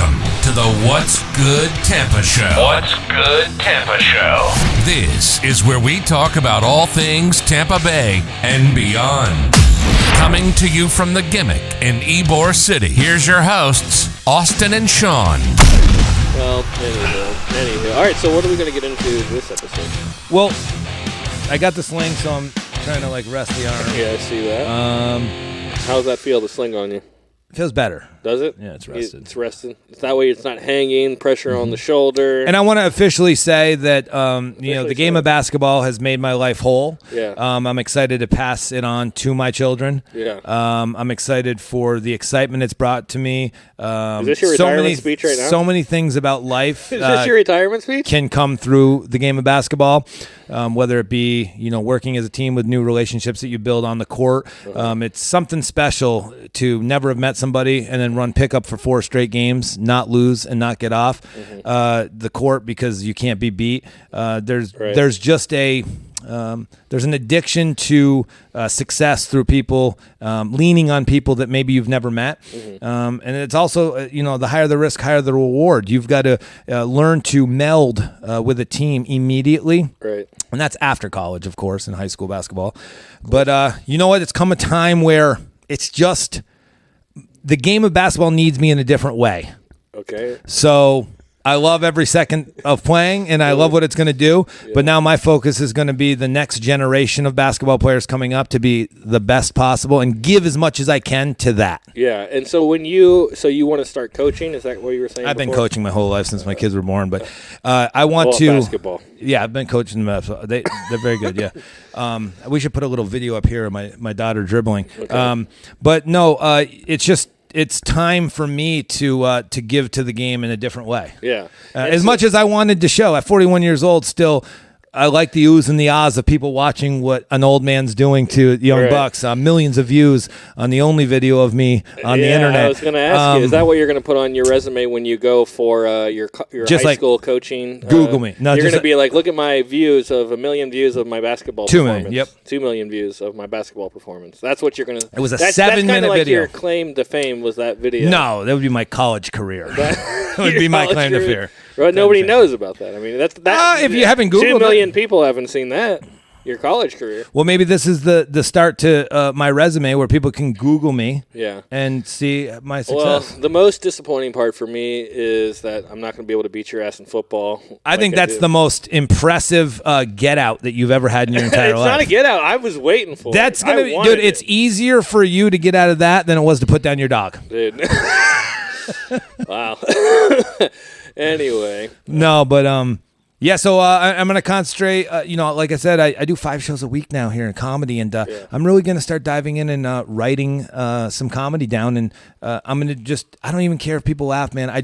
Welcome to the What's Good Tampa Show. What's Good Tampa Show. This is where we talk about all things Tampa Bay and beyond. Coming to you from the Gimmick in Ybor City, here's your hosts, Austin and Sean. Well, anywho. All right, so what are we going to get into this episode? Well, I got the sling, so I'm trying to rest the arm. Yeah, I see that. How does that feel, the sling on you? It feels better. Does it? Yeah, it's rested. It's rested. That way it's not hanging, pressure on the shoulder. And I want to officially say that the game of basketball has made my life whole. Yeah. I'm excited to pass it on to my children. Yeah. I'm excited for the excitement it's brought to me. Is this your retirement speech right now? So many things about life. Is this your retirement speech? Can come through the game of basketball, whether it be working as a team with new relationships that you build on the court. It's something special to never have met somebody and then run pickup for 4 straight games, not lose and not get off the court because you can't be beat. There's just there's an addiction to success through people leaning on people that maybe you've never met, and it's also the higher the risk, higher the reward. You've got to learn to meld with a team immediately, right? And that's after college, of course, in high school basketball. But you know what? It's come a time where it's just the game of basketball needs me in a different way. Okay. So I love every second of playing, and I love what it's going to do. Yeah. But now my focus is going to be the next generation of basketball players coming up to be the best possible and give as much as I can to that. Yeah, and so you want to start coaching? Is that what you were saying? I've before? been coaching my whole life since my kids were born, but I want to basketball. Yeah, I've been coaching them. They're very good. Yeah, we should put a little video up here of my daughter dribbling. Okay. But no, it's time for me to give to the game in a different way. Yeah. As much as I wanted to show, at 41 years old, still, I like the oohs and the ahs of people watching what an old man's doing to young bucks. Millions of views on the only video of me on the internet. I was going to ask you, is that what you're going to put on your resume when you go for your high school coaching? Google me. No, you're going to be like, look at my views of 1 million views of my basketball 2 performance. million, yep. 2 million views of my basketball performance. That's what you're going to. It was a 7-minute that's kind of like video. Your claim to fame was that video. No, that would be my college career. That would be my claim to fame. Well, nobody knows about that. I mean, that's that. If you haven't Googled 2 million people haven't seen that. Your college career. Well, maybe this is the start to my resume where people can Google me and see my success. Well, the most disappointing part for me is that I'm not going to be able to beat your ass in football. I think that's the most impressive get out that you've ever had in your entire life. It's not a get out. I was waiting for that's it. Gonna be, dude, it's easier for you to get out of that than it was to put down your dog. Dude. Wow. Anyway. No, but yeah, so I'm going to concentrate. Like I said, I do 5 shows a week now here in comedy, and I'm really going to start diving in and writing some comedy down. And I'm going to I don't even care if people laugh, man. I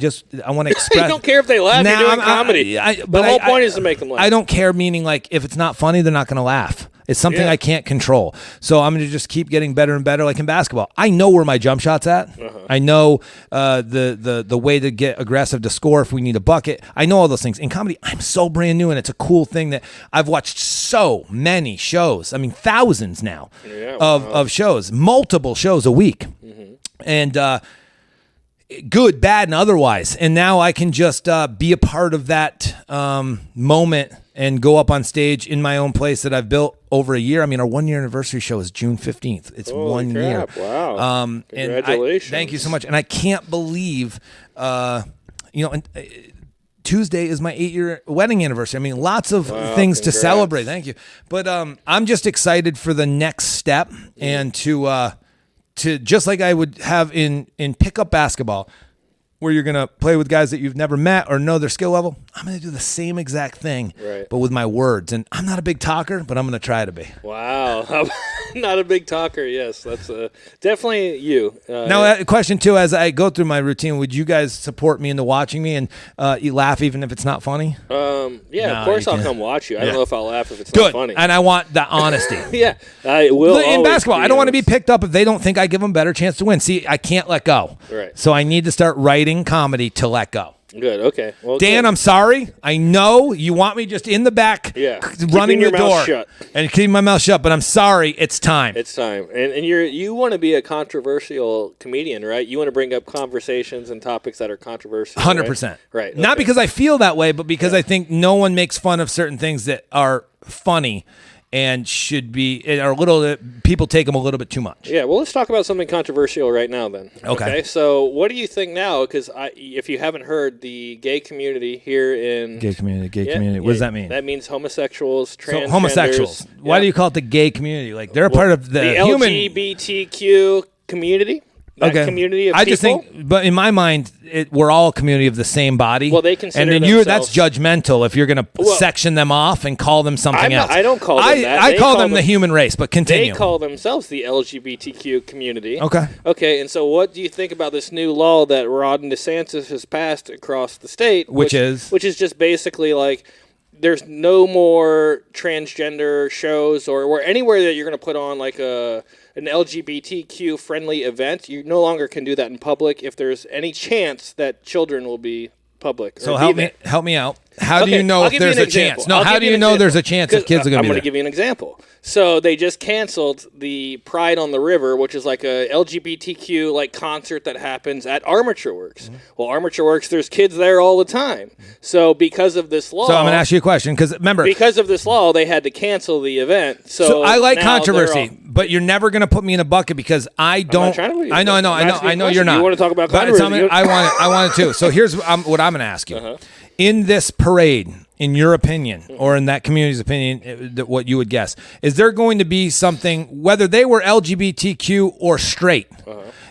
want to express. You don't care if they laugh. You're doing comedy. The whole point is to make them laugh. I don't care, meaning like if it's not funny, they're not going to laugh. It's something I can't control. So I'm going to just keep getting better and better, like in basketball. I know where my jump shot's at. I know the way to get aggressive to score if we need a bucket. I know all those things. In comedy, I'm so brand new, and it's a cool thing that I've watched so many shows. I mean, thousands now of shows, multiple shows a week. And good, bad, and otherwise. And now I can just be a part of that moment and go up on stage in my own place that I've built over a year. I mean, our 1-year anniversary show is June 15th. It's 1 year. Wow. Congratulations. Thank you so much. And I can't believe, Tuesday is my 8-year wedding anniversary. I mean, lots of things to celebrate. Thank you. But I'm just excited for the next step and to just like I would have in pickup basketball, where you're going to play with guys that you've never met or know their skill level, I'm going to do the same exact thing, but with my words. And I'm not a big talker, but I'm going to try to be. Wow. Not a big talker, yes. That's definitely you. Now, question two, as I go through my routine, would you guys support me into watching me and you laugh even if it's not funny? Of course I'll come watch you. I don't know if I'll laugh if it's not funny. And I want the honesty. Yeah, I will. In basketball, I don't want to be picked up if they don't think I give them a better chance to win. See, I can't let go. Right. So I need to start writing comedy to let go. Good. Okay. Well, Dan, good. I'm sorry. I know you want me just in the back, running the door shut. and keeping my mouth shut, but I'm sorry. It's time. It's time. And you want to be a controversial comedian, right? You want to bring up conversations and topics that are controversial. 100%. Right. Okay. Not because I feel that way, but because I think no one makes fun of certain things that are funny and should be are people take them a little bit too much. Yeah, well, let's talk about something controversial right now then. Okay. So what do you think now? Because if you haven't heard, the gay community here in... Gay community. What does that mean? That means homosexuals, transgenders. So homosexuals. Why do you call it the gay community? Like they're a part of the human... LGBTQ community. That community of people. I just think, but in my mind, we're all a community of the same body. Well, they consider and then themselves... that's judgmental if you're going to section them off and call them something else. I don't call them that. I call them the human race, but continue. They call themselves the LGBTQ community. Okay. Okay, and so what do you think about this new law that Ron DeSantis has passed across the state? Which is just basically like... There's no more transgender shows or anywhere that you're going to put on like an LGBTQ friendly event. You no longer can do that in public if there's any chance that children will be public. So help me out. How do you know if there's a chance? No, how do you know there's a chance if kids are going to be there? I'm going to give you an example. So they just canceled the Pride on the River, which is like a LGBTQ like concert that happens at Armature Works. Mm-hmm. Well, Armature Works, there's kids there all the time. So because of this law... So I'm going to ask you a question, because remember... Because of this law, they had to cancel the event. So I like controversy, but you're never going to put me in a bucket because I don't... I know you're not. You want to talk about controversy? I want it too. So here's what I'm going to ask you. Uh-huh. In this parade, in your opinion, or in that community's opinion, what you would guess, is there going to be something, whether they were LGBTQ or straight,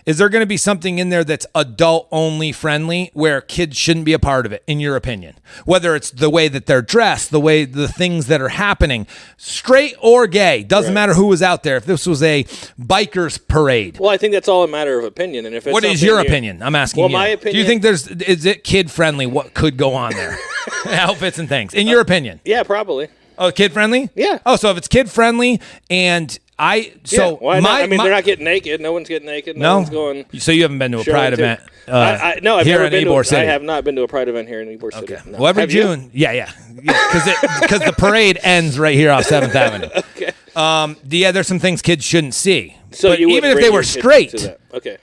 is there going to be something in there that's adult-only friendly where kids shouldn't be a part of it, in your opinion? Whether it's the way that they're dressed, the things that are happening, straight or gay, doesn't matter who was out there. If this was a bikers parade. Well, I think that's all a matter of opinion. And if it's what is your opinion? I'm asking you. My opinion... Do you think is it kid-friendly what could go on there? Outfits and things. In your opinion? Yeah, probably. Oh, kid-friendly? Yeah. Oh, so if it's kid-friendly and... they're not getting naked. No one's getting naked. No one's going. So you haven't been to a Pride event? No, I've here never in been Ybor City. I have not been to a Pride event here in Ybor City. Okay. No. Well, every June, yeah, because the parade ends right here off 7th Avenue. Okay. There's some things kids shouldn't see. So but you even if they were straight, okay,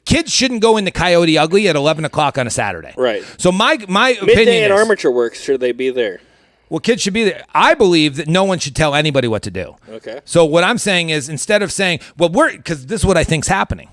kids shouldn't go into Coyote Ugly at 11 o'clock on a Saturday. Right. So my opinion midday at is, Armature Works, should they be there? Well, kids should be there. I believe that no one should tell anybody what to do. Okay. So what I'm saying is, instead of saying, because this is what I think's happening.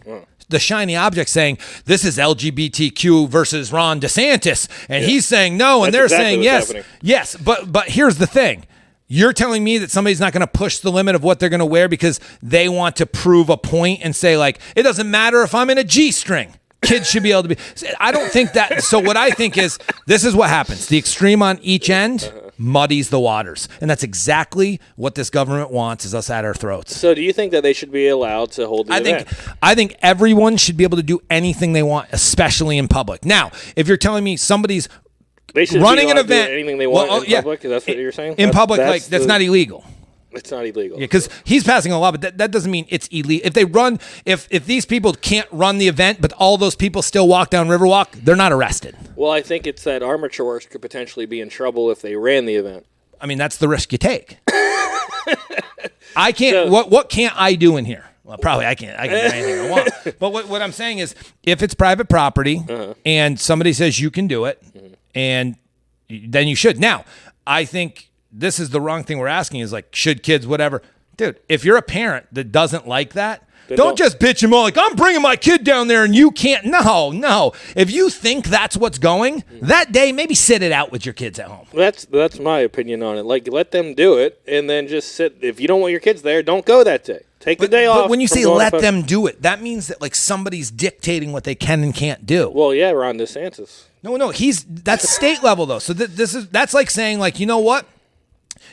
The shiny object saying, this is LGBTQ versus Ron DeSantis. And he's saying no, and they're saying yes. Happening. Yes, but here's the thing. You're telling me that somebody's not going to push the limit of what they're going to wear because they want to prove a point and say, like, it doesn't matter if I'm in a G-string. Kids should be able to be. I don't think that. So what I think is, this is what happens. The extreme on each end muddies the waters. And that's exactly what this government wants, is us at our throats. So do you think that they should be allowed to hold the event? I think everyone should be able to do anything they want, especially in public. Now, if you're telling me somebody's running an event, anything they want in public, that's what you're saying? In public, that's not illegal. It's not illegal. Yeah, because he's passing a law, but that doesn't mean it's illegal. If they if these people can't run the event, but all those people still walk down Riverwalk, they're not arrested. Well, I think it's that Armature Works could potentially be in trouble if they ran the event. I mean, that's the risk you take. I can't. So, what can't I do in here? Well, probably I can't. I can do anything I want. But what I'm saying is, if it's private property and somebody says you can do it, and then you should. Now, I think this is the wrong thing we're asking is like, should kids, whatever. Dude, if you're a parent that doesn't like that, don't just bitch him all like, I'm bringing my kid down there and you can't. No. If you think that's what's going, that day, maybe sit it out with your kids at home. That's my opinion on it. Like, let them do it and then just sit. If you don't want your kids there, don't go that day. Take the day off. But when you say let them do it, that means that like somebody's dictating what they can and can't do. Well, yeah, Ron DeSantis. No, that's state level though. So that's like saying like, you know what?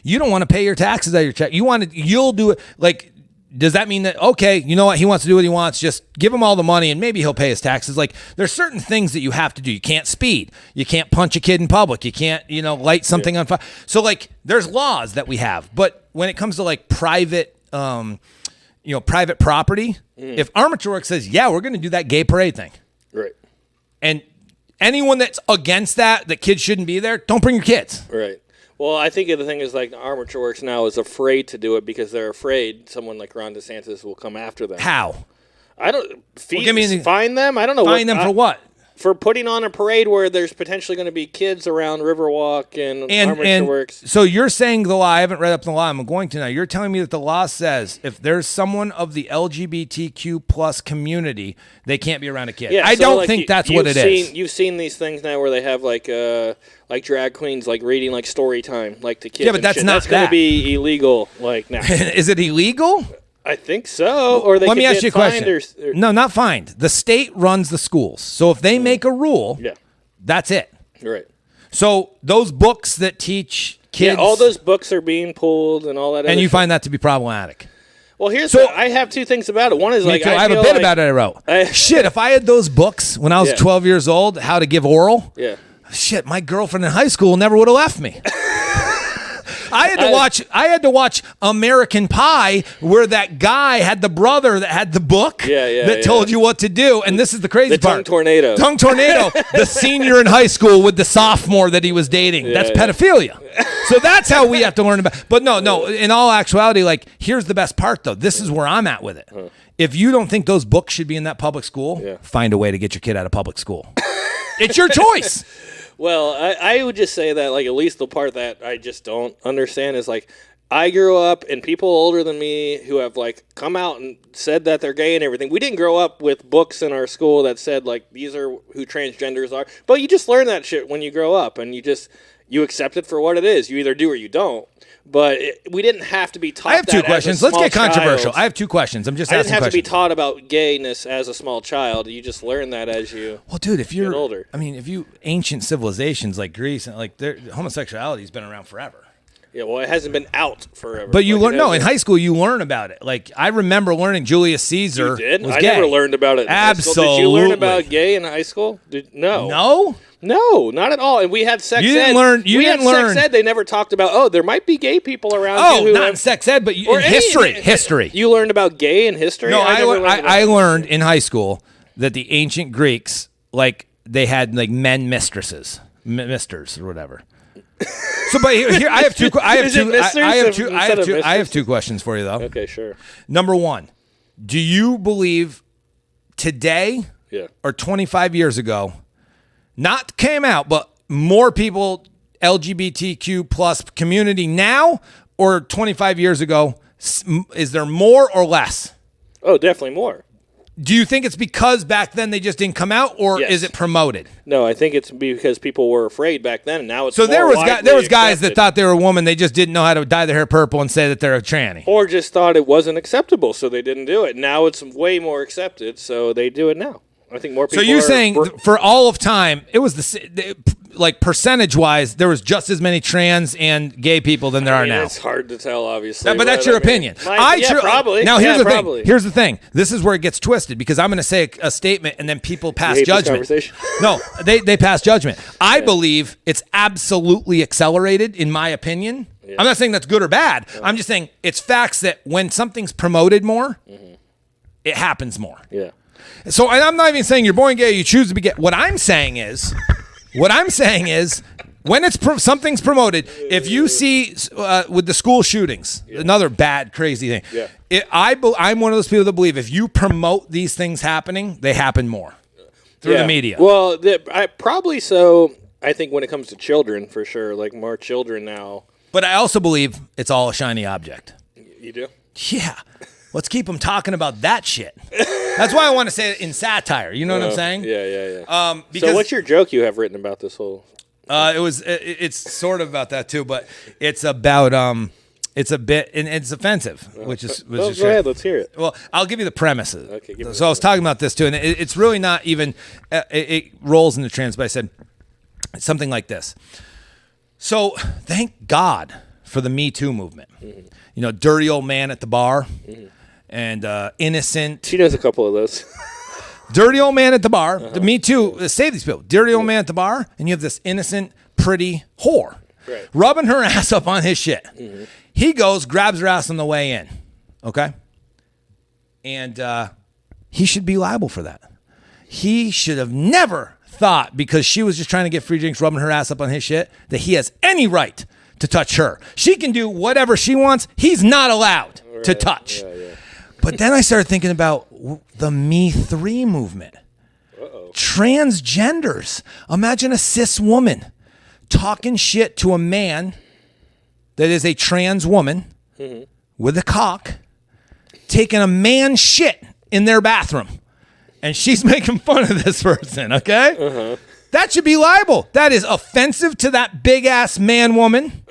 You don't want to pay your taxes out of your check. You'll do it. Like, does that mean that, okay, you know what? He wants to do what he wants. Just give him all the money and maybe he'll pay his taxes. Like, there's certain things that you have to do. You can't speed. You can't punch a kid in public. You can't, light something on fire. So like, there's laws that we have. But when it comes to like private, private property, if Armature Works says, yeah, we're going to do that gay parade thing. Right. And anyone that's against that kids shouldn't be there, don't bring your kids. Right. Well, I think the thing is, like, Armature Works now is afraid to do it because they're afraid someone like Ron DeSantis will come after them. How? I don't fine them. I don't know. Fine them for what? For putting on a parade where there's potentially going to be kids around Riverwalk and Armature Works. So you're saying the law, I haven't read up the law, I'm going to now. You're telling me that the law says if there's someone of the LGBTQ plus community, they can't be around a kid. Yeah, I so don't like think that's what it is. You've seen these things now where they have like drag queens like reading like story time like to kids. Yeah, but that's not that's going to be illegal like now. Is it illegal? I think so. Or they Let me could ask get you a fined question. No, not fined. The state runs the schools. So if they make a rule, that's it. Right. So those books that teach kids. Yeah, all those books are being pulled and all that. And you find that to be problematic. Well, I have two things about it. One is I have a bit about it I wrote. Shit, if I had those books when I was 12 years old, how to give oral. Yeah. Shit, my girlfriend in high school never would have left me. I had to watch American Pie, where that guy had the brother that had the book that told you what to do. And this is the crazy part. Tongue tornado, the senior in high school with the sophomore that he was dating. That's pedophilia. So that's how we have to learn about. But no. In all actuality, like, here's the best part though. This is where I'm at with it. If you don't think those books should be in that public school, find a way to get your kid out of public school. It's your choice. Well, I would just say that, like, at least the part that I just don't understand is, like, I grew up, and people older than me who have, like, come out and said that they're gay and everything, we didn't grow up with books in our school that said, like, these are who transgenders are. But you just learn that shit when you grow up, and you accept it for what it is. You either do or you don't. But we didn't have to be taught. I have two questions. Let's get controversial. I have two questions. I'm just asking questions. I didn't have to be taught about gayness as a small child. You just learn that as you if you're get older. I mean, if you ancient civilizations like Greece and like homosexuality has been around forever. Yeah, well, it hasn't been out forever. But you learn in high school you learn about it. Like, I remember learning Julius Caesar. You did? Was I gay. never learned about it. Absolutely. Did you learn about gay in high school? No. No, not at all. And we had sex ed. You didn't learn. Sex ed. They never talked about, there might be gay people around you. Oh, not in sex ed, but in history. You learned about gay in history? No, I learned in high school that the ancient Greeks, like, they had, like, men mistresses, misters or whatever. So, but here I have two. I have two questions for you, though. Okay, sure. Number one, do you believe today or 25 years ago, not came out, but more people LGBTQ plus community now, or 25 years ago, is there more or less? Oh, definitely more. Do you think it's because back then they just didn't come out, or is it promoted? No, I think it's because people were afraid back then, and now it's so more there was accepted. Guys that thought they were a woman, they just didn't know how to dye their hair purple and say that they're a tranny, or just thought it wasn't acceptable, so they didn't do it. Now it's way more accepted, so they do it now. I think more people. So you're saying for all of time, it was like percentage-wise, there was just as many trans and gay people than there are now. It's hard to tell, obviously. But that's your opinion. Probably. Now, here's the thing. Here's the thing. This is where it gets twisted, because I'm going to say a statement, and then people pass judgment. No, they pass judgment. I believe it's absolutely accelerated, in my opinion. Yeah. I'm not saying that's good or bad. Yeah. I'm just saying it's facts that when something's promoted more, it happens more. Yeah. So, and I'm not even saying you're born gay, you choose to be gay. What I'm saying is, when something's promoted, if you see with the school shootings, another bad, crazy thing. Yeah. I'm one of those people that believe if you promote these things happening, they happen more through the media. Well, probably so. I think when it comes to children, for sure, like more children now. But I also believe it's all a shiny object. You do? Yeah. Let's keep them talking about that shit. That's why I want to say it in satire. You know what I'm saying? Yeah. Because, so what's your joke you have written about this whole? It's sort of about that too, but it's about it's a bit, and it's offensive, which is go ahead, let's hear it. Well, I'll give you the premises. Okay. So I was talking about this too, and it's really not even. It rolls into trans, but I said something like this. So thank God for the Me Too movement. Mm-hmm. You know, dirty old man at the bar. Mm-hmm. And innocent. She knows a couple of those. Dirty old man at the bar. The Me Too. Save these people. Dirty old man at the bar, and you have this innocent, pretty whore. Right. Rubbing her ass up on his shit. Mm-hmm. He goes, grabs her ass on the way in. Okay? And he should be liable for that. He should have never thought, because she was just trying to get free drinks, rubbing her ass up on his shit, that he has any right to touch her. She can do whatever she wants. He's not allowed to touch. Yeah. But then I started thinking about the Me 3 movement. Transgenders. Imagine a cis woman talking shit to a man that is a trans woman with a cock, taking a man's shit in their bathroom. And she's making fun of this person, okay? That should be liable. That is offensive to that big-ass man-woman.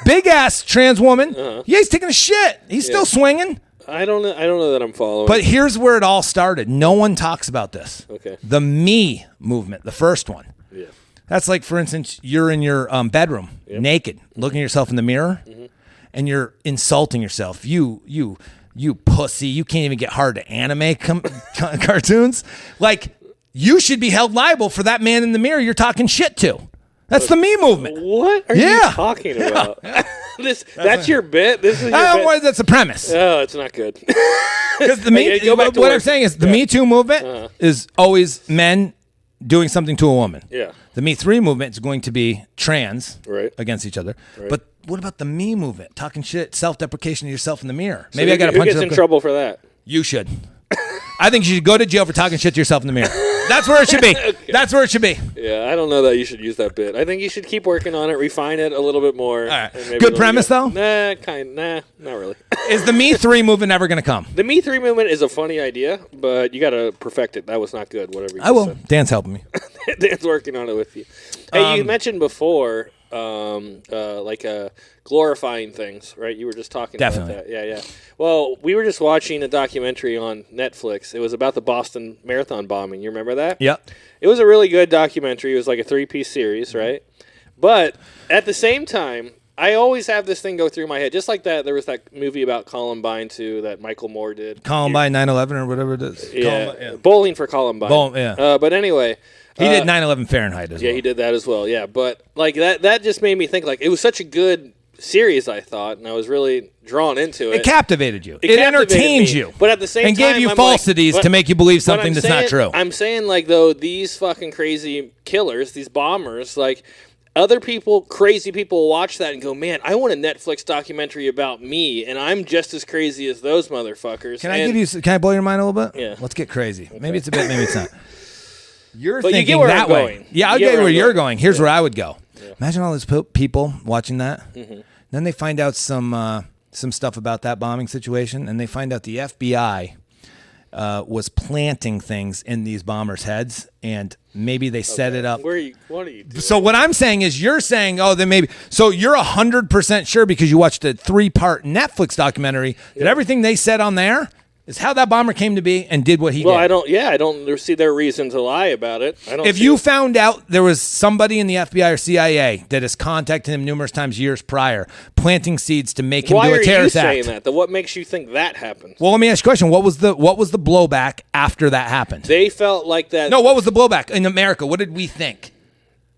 Big-ass trans woman. Yeah, he's taking a shit. He's still swinging. I don't know that I'm following. But here's where it all started. No one talks about this. Okay. The Me movement, the first one. Yeah. That's like, for instance, you're in your bedroom, naked, looking at yourself in the mirror, and you're insulting yourself. You pussy. You can't even get hard to anime cartoons. Like, you should be held liable for that man in the mirror you're talking shit to. That's the Me movement. What are you talking about? That's your bit? This is your bit? That's the premise. Oh, it's not good. Because what I'm saying is the Me Too movement is always men doing something to a woman. Yeah. The Me 3 movement is going to be trans against each other. Right. But what about the Me movement? Talking shit, self-deprecation of yourself in the mirror. Maybe I got to punch. Who gets in trouble for that? You should. I think you should go to jail for talking shit to yourself in the mirror. That's where it should be. Okay. That's where it should be. Yeah, I don't know that you should use that bit. I think you should keep working on it, refine it a little bit more. All right. Good premise, though? Nah, not really. Is the Me 3 movement ever going to come? The Me 3 movement is a funny idea, but you got to perfect it. That was not good, whatever you I will. said. Dan's helping me. Dan's working on it with you. Hey, you mentioned before, glorifying things, right? You were just talking about that. Yeah. Well, we were just watching a documentary on Netflix. It was about the Boston Marathon bombing. You remember that? Yep. It was a really good documentary. It was like a 3-piece series, right? But at the same time, I always have this thing go through my head. Just like that, there was that movie about Columbine, too, that Michael Moore did. Columbine 9/11 or whatever it is. Yeah. Bowling for Columbine. Yeah. But anyway... He did 9/11 Fahrenheit as well. Yeah, he did that as well. Yeah, but like that just made me think, like, it was such a good series, I thought, and I was really drawn into it. It captivated you. It entertained you. But at the same time, and gave you falsities to make you believe something that's not true. I'm saying, like, though, these fucking crazy killers, these bombers, like, other people, crazy people watch that and go, man, I want a Netflix documentary about me, and I'm just as crazy as those motherfuckers. Can I blow your mind a little bit? Yeah. Let's get crazy. Okay. Maybe it's a bit, maybe it's not. You're but thinking you get where that I'm way. going. Yeah, I'll get where you're going. Here's yeah. where I would go. Yeah. Imagine all those people watching that. Mm-hmm. Then they find out some stuff about that bombing situation, and they find out the FBI was planting things in these bombers' heads, and maybe they set it up. What are you doing? So what I'm saying is, you're saying, oh, then maybe. So you're 100% sure because you watched a 3-part Netflix documentary that everything they said on there is how that bomber came to be and did what he did. Well, I don't see their reason to lie about it. If you found out there was somebody in the FBI or CIA that has contacted him numerous times years prior, planting seeds to make him do a terrorist act. Why are you saying that? What makes you think that happened? Well, let me ask you a question. What was the blowback after that happened? They felt like that. No, what was the blowback in America? What did we think?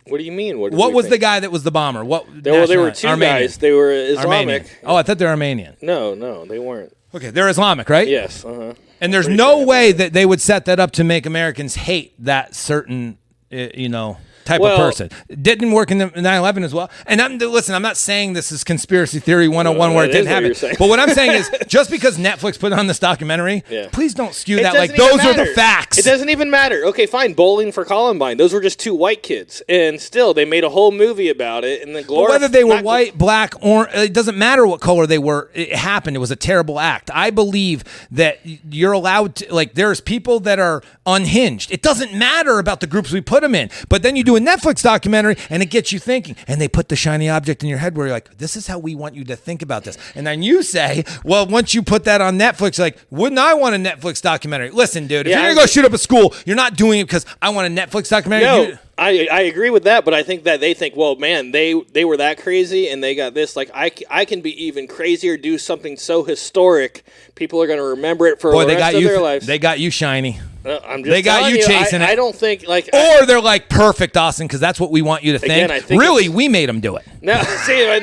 What do you mean? What was the guy that was the bomber? There were two guys. They were Islamic. Armenian. Oh, I thought they were Armenian. No, they weren't. Okay, they're Islamic, right? Yes. And there's no way that they would set that up to make Americans hate that certain, type of person. It didn't work in the 9/11 as well. And I'm not saying this is conspiracy theory 101 where it didn't happen. But what I'm saying is, just because Netflix put on this documentary, please don't skew that like those are the facts. It doesn't even matter. Okay, fine. Bowling for Columbine. Those were just two white kids, and still they made a whole movie about it. And whether they were white, black, or it doesn't matter what color they were. It happened. It was a terrible act. I believe that you're allowed to there's people that are unhinged. It doesn't matter about the groups we put them in. But then you do a Netflix documentary and it gets you thinking, and they put the shiny object in your head where you're like, this is how we want you to think about this. And then you say, well, once you put that on Netflix, like, wouldn't I want a Netflix documentary? Listen, dude, if you're gonna go shoot up a school, you're not doing it because I want a Netflix documentary. No, I agree with that, but I think that they think, well, man, they were that crazy and they got this. Like, I can be even crazier, do something so historic, people are going to remember it for the rest of their lives. They got you shiny. They got you chasing it. I don't think or they're like, perfect, Austin, because that's what we want you to think. Again, I think really, we made them do it. No, see,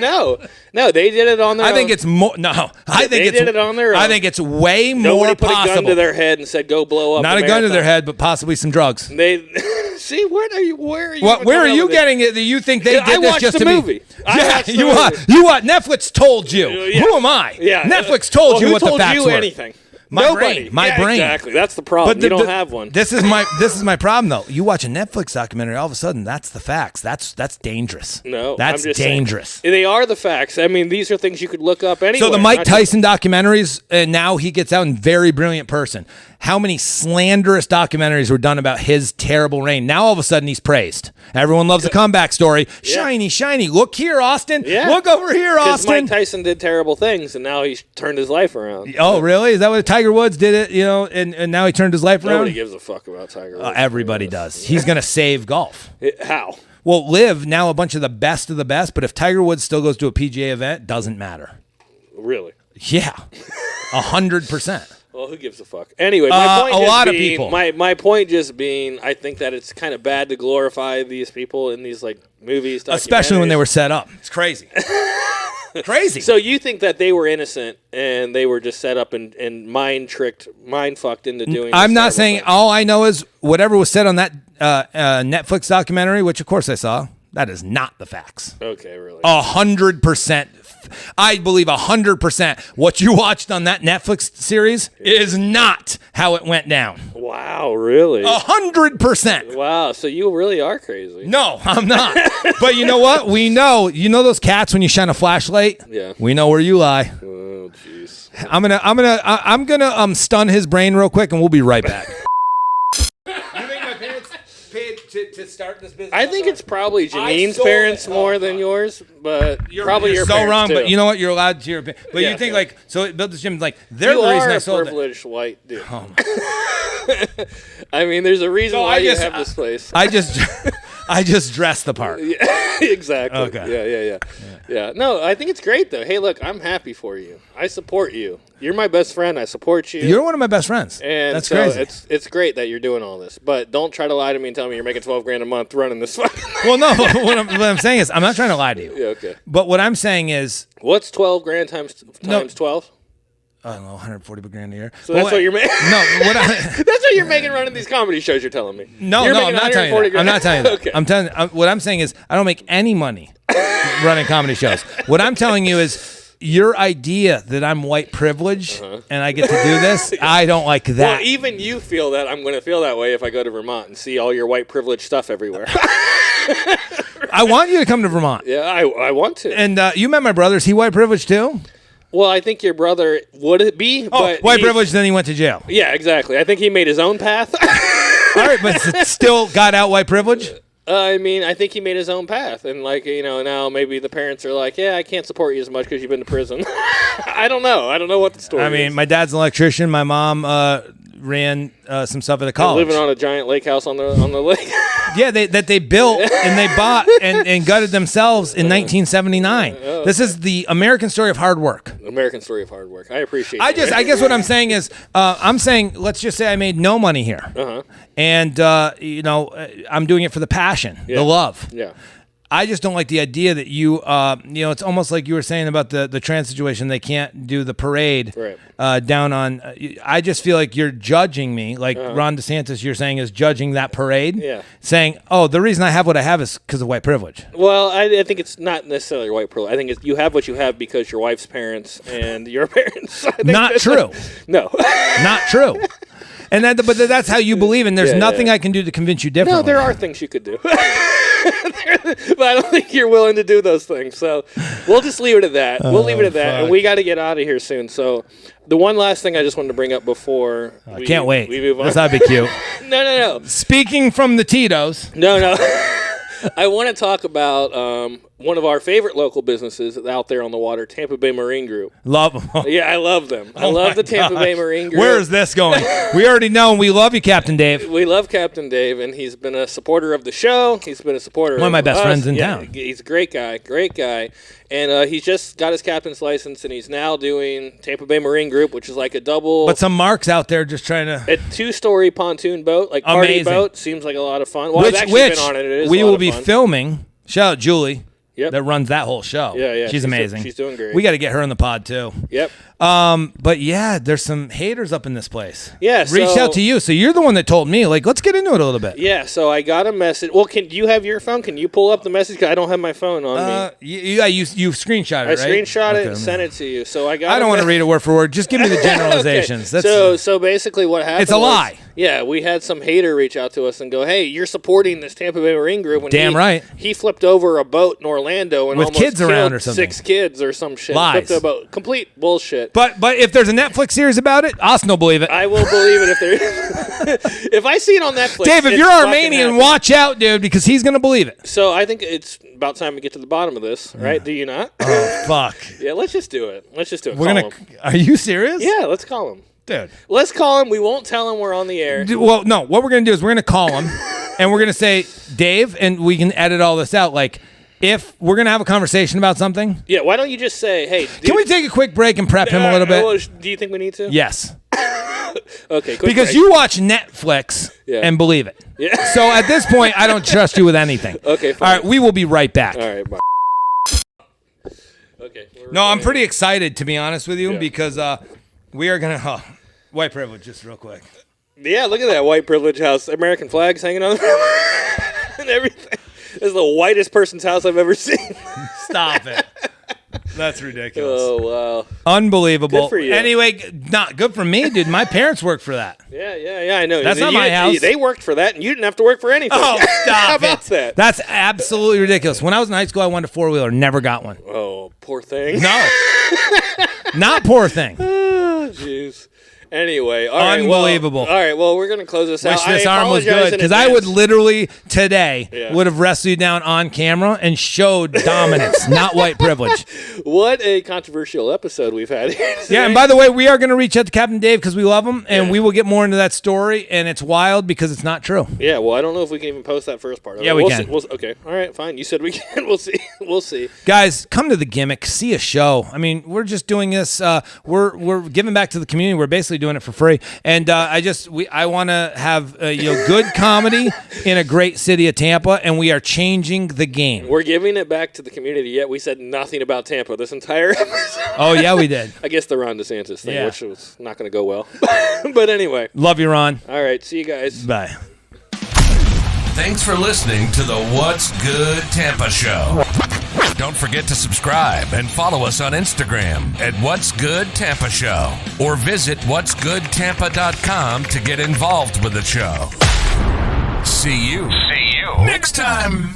no, they did it on their own. I think it's more. No, I think they did it on their own. I think it's way Nobody more put possible. a gun to their head and said, "Go blow up." Not a gun to their head, but possibly some drugs. See, where are you? Where are you? What? Where are you getting? getting it that you think they did I this watched just the to movie. be? I watched the you movie. what? You what? Netflix told you. Yeah. Who am I? Yeah, Netflix told you who what told the facts you were. anything? My Nobody. brain. My Yeah, brain. Exactly. That's the problem. You don't have one. This is my problem though. You watch a Netflix documentary, all of a sudden that's the facts. That's dangerous. No, that's I'm just dangerous. Saying, they are the facts. I mean, these are things you could look up anyway. So the Mike Tyson documentaries, and now he gets out and very brilliant person. How many slanderous documentaries were done about his terrible reign? Now all of a sudden he's praised. Everyone loves the comeback story. Shiny, shiny. Look here, Austin. Yeah. Look over here, Because Austin. Mike Tyson did terrible things, and now he's turned his life around. Oh, really? Is that what Tiger Woods did it? And now he turned his life Nobody around? gives a fuck about Tiger Woods. Everybody does. He's going to save golf. How? Well, Live, now a bunch of the best, but if Tiger Woods still goes to a PGA event, doesn't matter. Really? Yeah. 100%. Well, who gives a fuck? Anyway, my point a just lot of being, people. My point just being, I think that it's kind of bad to glorify these people in these like movies, Especially when they documentaries. were set up. It's crazy. Crazy. So you think that they were innocent and they were just set up and mind tricked, mind fucked into doing? I'm this not terrible saying, thing? all I know is whatever was said on that Netflix documentary, which of course I saw, that is not the facts. Okay, really. 100%. I believe 100% what you watched on that Netflix series is not how it went down. Wow, really? 100%. Wow, so you really are crazy. No, I'm not. But you know what? We know. You know those cats when you shine a flashlight? Yeah. We know where you lie. Oh, jeez. I'm gonna stun his brain real quick, and we'll be right back. You think my parents paid to start this business? I think it's probably Janine's sold parents it. more than yours, but probably you're your so parents wrong. too. But you know what? You're allowed to your opinion. But Yeah, you think yeah. like so? It built this gym like they're you the reason are I a sold it. privileged white dude. I mean, there's a reason So why I you just- have this place. I just dressed the part. Exactly. Okay. Yeah. No, I think it's great though. Hey, look, I'm happy for you. I support you. You're my best friend. I support you. You're one of my best friends. and That's so crazy. it's great that you're doing all this. But don't try to lie to me and tell me you're making $12,000 a month running this fucking. Well, no. what I'm saying is, I'm not trying to lie to you. Yeah. Okay. But what I'm saying is, What's $12,000 times No. 12? I don't know, 140 grand a year. So that's what you're making. No, what I, That's what you're making running these comedy shows. You're telling me. no, You're no, making I'm not telling you 140 that. I'm not telling you that. Okay. I'm telling. What I'm saying is, I don't make any money running comedy shows. What I'm telling you is, your idea that I'm white privileged and I get to do this, I don't like that. Well, even you feel that. I'm going to feel that way if I go to Vermont and see all your white privilege stuff everywhere. I want you to come to Vermont. Yeah, I want to. And you met my brother. Is he white privileged too? Well, I think your brother would it be? Oh, but white he's- privileged. Then he went to jail. Yeah, exactly. I think he made his own path. All right, but still got out white privilege. I mean, I think he made his own path, and now maybe the parents are like, "Yeah, I can't support you as much because you've been to prison." I don't know. I don't know what the story. I mean, is. my dad's an electrician. My mom ran some stuff at the college. living on a giant lake house on the lake. Yeah, they built and they bought and gutted themselves in 1979. This is the American story of hard work. American story of hard work. I appreciate. I that. guess what I'm saying is, I'm saying, let's just say I made no money here, and I'm doing it for the passion, the love. Yeah. I just don't like the idea that it's almost like you were saying about the trans situation. They can't do the parade down on. I just feel like you're judging me, like Ron DeSantis. You're saying is judging that parade. Yeah. Saying, oh, the reason I have what I have is because of white privilege. Well, I think it's not necessarily white privilege. I think you have what you have because your wife's parents and your parents. I think Not that's- true. No. Not true. And but that's how you believe, and there's Yeah, nothing yeah. I can do to convince you differently. No, there are things you could do. But I don't think you're willing to do those things. So we'll just leave it at that. We'll leave it at that. fuck. And we got to get out of here soon. So the one last thing I just wanted to bring up before I can't wait. we move on. That'd be cute. No. Speaking from the Tito's. No. I want to talk about one of our favorite local businesses out there on the water, Tampa Bay Marine Group. Love them. Yeah, I love them. I Oh love my the Tampa Bay gosh. Marine Group. Where is this going? We already know and we love you, Captain Dave. We love Captain Dave, and he's been a supporter of the show. He's been a supporter One of my best us. friends in Yeah, town. He's a great guy. And he's just got his captain's license, and he's now doing Tampa Bay Marine Group, which is like a double, But some marks out there just trying to. a 2-story pontoon boat, like party Amazing. boat. Seems like a lot of fun. Well, I've actually been on it. It is we a lot will of be fun. filming. Shout out Julie. Yep. That runs that whole show. Yeah, She's amazing. She's doing great. We got to get her in the pod too. Yep. But yeah, there's some haters up in this place. Yeah, reached so- out to you, so you're the one that told me. Like, let's get into it a little bit. Yeah, so I got a message. Well, do you have your phone? Can you pull up the message? 'Cause I don't have my phone on me. Yeah, you screenshot it, I right? screenshot it Okay, and sent it to you. So I got. I don't want to read it word for word. Just give me the generalizations. Okay. That's So basically, what happened? It's a lie. Yeah, we had some hater reach out to us and go, "Hey, you're supporting this Tampa Bay Marine group." When Damn right. He flipped over a boat in Orlando and With almost kids around killed or something. 6 kids or some shit. Lies. Flipped a boat. Complete bullshit. But if there's a Netflix series about it, Austin will believe it. I will believe it if there. If I see it on Netflix. Dave, if it's you're fucking Armenian, happening. watch out, dude, because he's gonna believe it. So I think it's about time we get to the bottom of this, right? Do you not? Oh fuck. Yeah, let's just do it. Let's just do it. We're Call gonna. him. Are you serious? Yeah, let's call him. dude. Let's call him. We won't tell him we're on the air. Well, no. What we're gonna do is we're gonna call him, and we're gonna say, Dave, and we can edit all this out. Like, if we're gonna have a conversation about something, Yeah, why don't you just say, hey, dude, can we take a quick break and prep him a little bit? well, do you think we need to? Yes, Okay, quick because break. you watch Netflix Yeah. and believe it. Yeah. So at this point, I don't trust you with anything. Okay, All fine. right, we will be right back. All right, bye. Okay. we're No, I'm recording. pretty excited, to be honest with you, Yeah. because we are going to... white privilege, just real quick. Yeah, look at that white privilege house. American flags hanging on the and everything. This is the whitest person's house I've ever seen. Stop it. That's ridiculous. Oh, wow. Unbelievable. Good for you. Anyway, not good for me, dude. My parents worked for that. Yeah, I know. That's not my house. They worked for that, and you didn't have to work for anything. Oh, stop How about it. that? That's absolutely ridiculous. When I was in high school, I wanted a four-wheeler. Never got one. Oh, poor thing. No. Not poor thing. Oh, jeez. Anyway, all right. Unbelievable. All right, well, we're going to close this Wish out. this I arm was apologize good, in because I would advance. literally today Yeah. would have wrestled you down on camera and showed dominance, not white privilege. What a controversial episode we've had here today. Yeah, and by the way, we are going to reach out to Captain Dave because we love him, and Yeah. we will get more into that story, and it's wild because it's not true. Yeah, well, I don't know if we can even post that first part. Yeah, we we'll can. See. Okay, all right, fine. You said we can. We'll see. We'll see. Guys, come to the Gimmick, see a show. I mean, we're just doing this. We're giving back to the community. We're basically doing it for free, and I want to have good comedy in a great city of Tampa, and we are changing the game. We're giving it back to the community, yet we said nothing about Tampa this entire episode. Oh yeah, we did. I guess the Ron DeSantis thing, Yeah. which was not going to go well. But anyway, Love you, Ron. all right, see you guys. Bye. Thanks for listening to the What's Good Tampa Show. Don't forget to subscribe and follow us on Instagram at What's Good Tampa Show, or visit what'sgoodtampa.com to get involved with the show. See you See you next time.